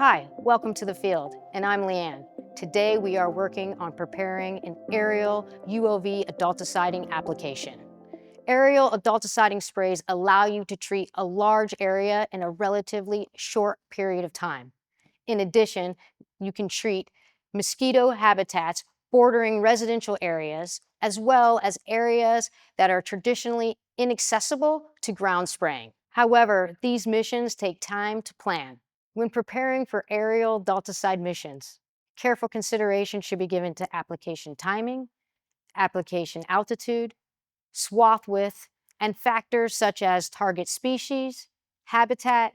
Hi, welcome to the field, and I'm Leanne. Today we are working on preparing an aerial ULV adulticiding application. Aerial adulticiding sprays allow you to treat a large area in a relatively short period of time. In addition, you can treat mosquito habitats bordering residential areas, as well as areas that are traditionally inaccessible to ground spraying. However, these missions take time to plan. When preparing for aerial adulticide missions, careful consideration should be given to application timing, application altitude, swath width, and factors such as target species, habitat,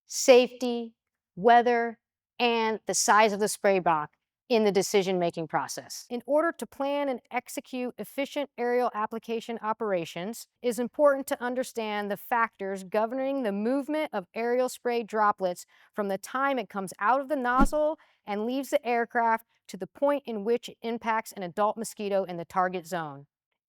safety, weather, and the size of the spray block in the decision-making process. In order to plan and execute efficient aerial application operations, it is important to understand the factors governing the movement of aerial spray droplets from the time it comes out of the nozzle and leaves the aircraft to the point in which it impacts an adult mosquito in the target zone.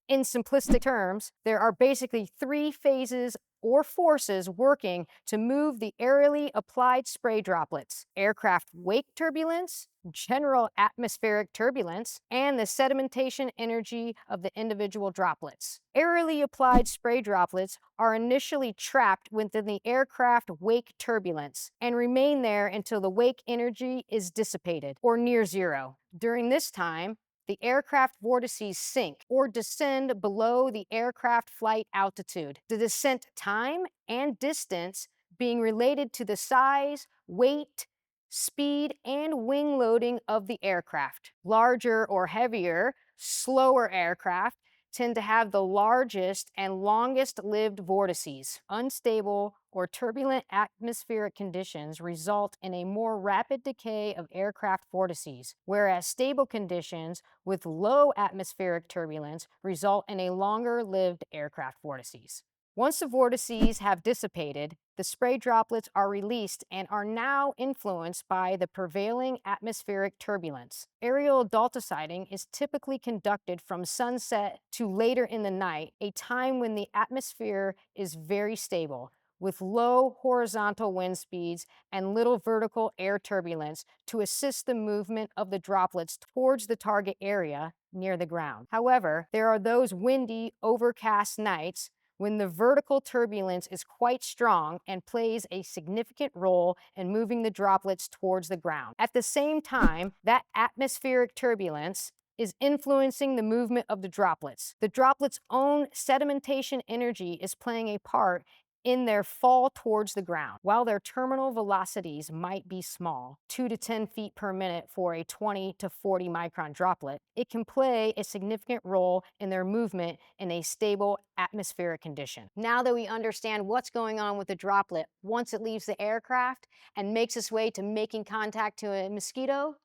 In simplistic terms, there are basically three phases or forces working to move the aerially applied spray droplets: aircraft wake turbulence, general atmospheric turbulence, and the sedimentation energy of the individual droplets. Aerially applied spray droplets are initially trapped within the aircraft wake turbulence and remain there until the wake energy is dissipated or near zero. During this time, the aircraft vortices sink or descend below the aircraft flight altitude. The descent time and distance being related to the size, weight, speed, and wing loading of the aircraft. Larger or heavier, slower aircraft tend to have the largest and longest-lived vortices. Unstable or turbulent atmospheric conditions result in a more rapid decay of aircraft vortices, whereas stable conditions with low atmospheric turbulence result in a longer-lived aircraft vortices. Once the vortices have dissipated, the spray droplets are released and are now influenced by the prevailing atmospheric turbulence. Aerial adulticiding is typically conducted from sunset to later in the night, a time when the atmosphere is very stable, with low horizontal wind speeds and little vertical air turbulence to assist the movement of the droplets towards the target area near the ground. However, there are those windy, overcast nights when the vertical turbulence is quite strong and plays a significant role in moving the droplets towards the ground. At the same time, that atmospheric turbulence is influencing the movement of the droplets. The droplets' own sedimentation energy is playing a part in their fall towards the ground. While their terminal velocities might be small, 2 to 10 feet per minute for a 20 to 40 micron droplet, it can play a significant role in their movement in a stable atmospheric condition. Now that we understand what's going on with the droplet once it leaves the aircraft and makes its way to making contact to a mosquito,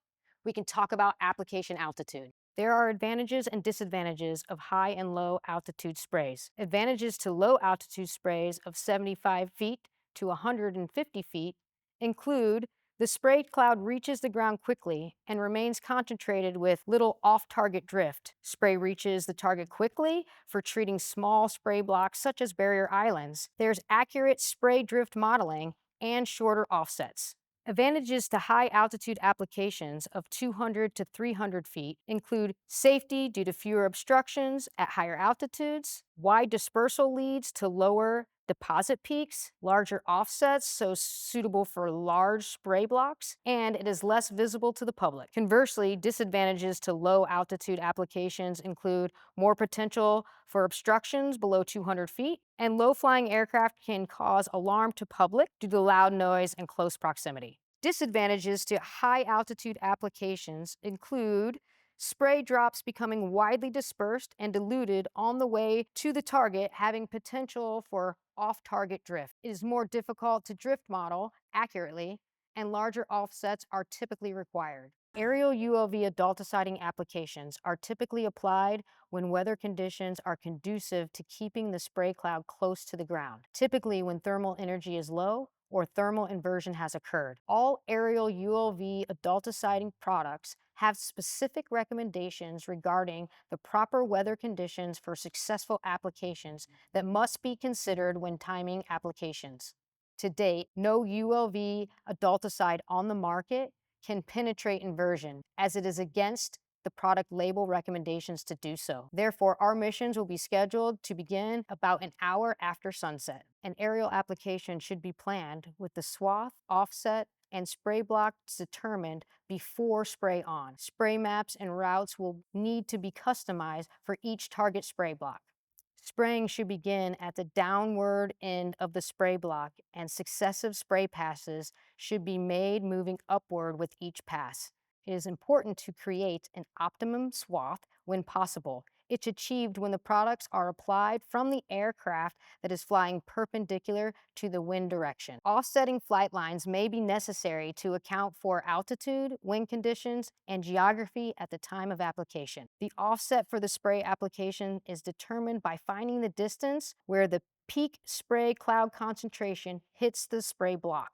we can talk about application altitude. There are advantages and disadvantages of high and low altitude sprays. Advantages to low altitude sprays of 75 feet to 150 feet include the spray cloud reaches the ground quickly and remains concentrated with little off-target drift. Spray reaches the target quickly for treating small spray blocks such as barrier islands. There's accurate spray drift modeling and shorter offsets. Advantages to high-altitude applications of 200 to 300 feet include safety due to fewer obstructions at higher altitudes, wide dispersal leads to lower deposit peaks, larger offsets, so suitable for large spray blocks, and it is less visible to the public. Conversely, disadvantages to low-altitude applications include more potential for obstructions below 200 feet, and low-flying aircraft can cause alarm to public due to loud noise and close proximity. Disadvantages to high-altitude applications include spray drops becoming widely dispersed and diluted on the way to the target, having potential for off-target drift. It is more difficult to drift model accurately, and larger offsets are typically required. Aerial ULV adulticiding applications are typically applied when weather conditions are conducive to keeping the spray cloud close to the ground, typically when thermal energy is low or thermal inversion has occurred. All aerial ULV adulticiding products have specific recommendations regarding the proper weather conditions for successful applications that must be considered when timing applications. To date, no ULV adulticide on the market can penetrate inversion, as it is against the product label recommendations to do so. Therefore, our missions will be scheduled to begin about an hour after sunset. An aerial application should be planned with the swath, offset, and spray blocks determined before spray on. Spray maps and routes will need to be customized for each target spray block. Spraying should begin at the downward end of the spray block, and successive spray passes should be made moving upward with each pass. It is important to create an optimum swath when possible. It's achieved when the products are applied from the aircraft that is flying perpendicular to the wind direction. Offsetting flight lines may be necessary to account for altitude, wind conditions, and geography at the time of application. The offset for the spray application is determined by finding the distance where the peak spray cloud concentration hits the spray block.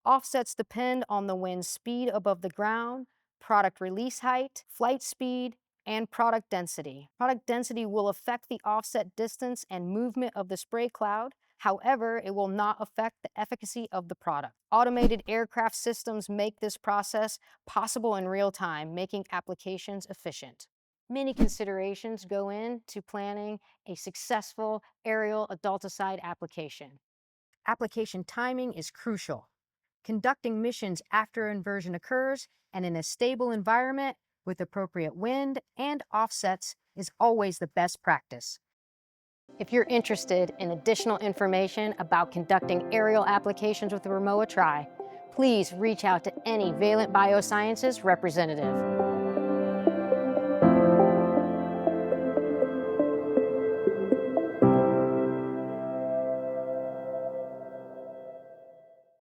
Offsets depend on the wind's speed above the ground, product release height, flight speed, and product density. Product density will affect the offset distance and movement of the spray cloud. However, it will not affect the efficacy of the product. Automated aircraft systems make this process possible in real time, making applications efficient. Many considerations go into planning a successful aerial adulticide application. Application timing is crucial. Conducting missions after inversion occurs and in a stable environment with appropriate wind and offsets is always the best practice. If you're interested in additional information about conducting aerial applications with the ReMoa Tri, please reach out to any Valent Biosciences representative.